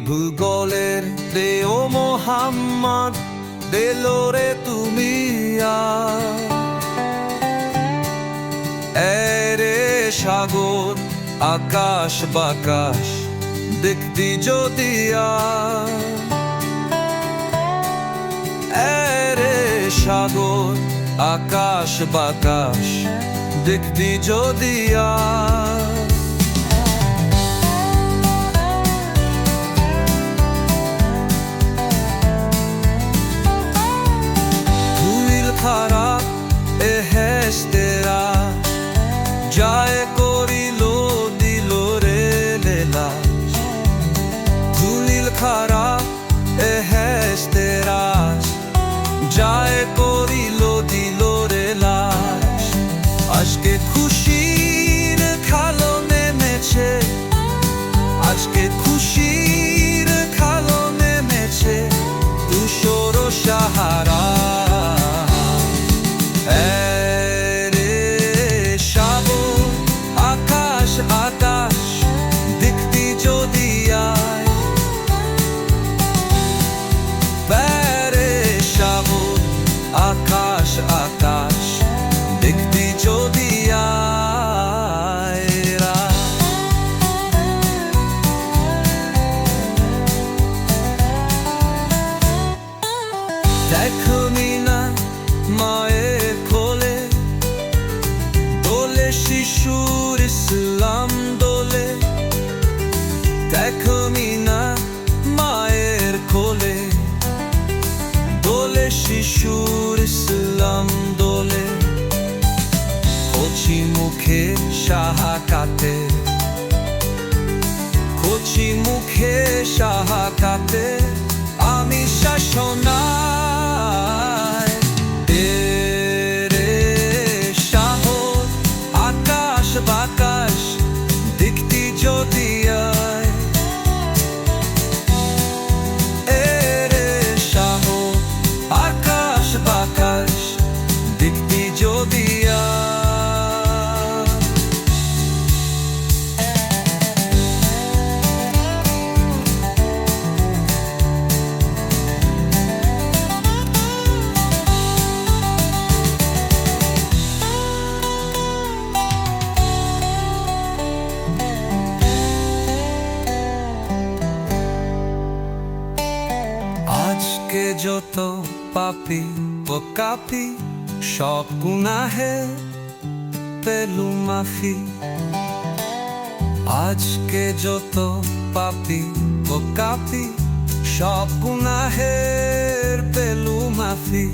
ভূগোলের দেও মোহাম্মদ দেলোরে তুমি এরে সাগর আকাশ বাকাশ দেখতি যদি এরে সাগর আকাশ বাকাশ দেখতি যদি খারাপ এহেস্তেরা যায় করিল দিল রে লেলা ধুলিল খারাপ এহেস্তেরা যায় করিল দিল রে লাশ আজকে খুশির খালো নেমেছে আজকে খুশির খালো নেমেছে ধূসর সাহারা আকাশ দেখতি যদি প্যারে সাগর আকাশ আকাশ দেখতি যদি দেখমি না মায়ের কোলে দোলে শিশুর ইসলাম দোলে দেখমি না মায়ের কোলে দোলে শিশুর ইসলাম দোলে কচি মুখে সাহা কাটে কচি মুখে সাহা কাটে আমি শাসনা বাকাশ দেখতি যদি এরে শাহ আকাশ বাকাশ দেখতি যদি আজকে যত পাপি ও কাপি সব গুনাহে পেলু মাফি আজকে যত পাপি ও কাপি সব গুনাহের পেলু মাফি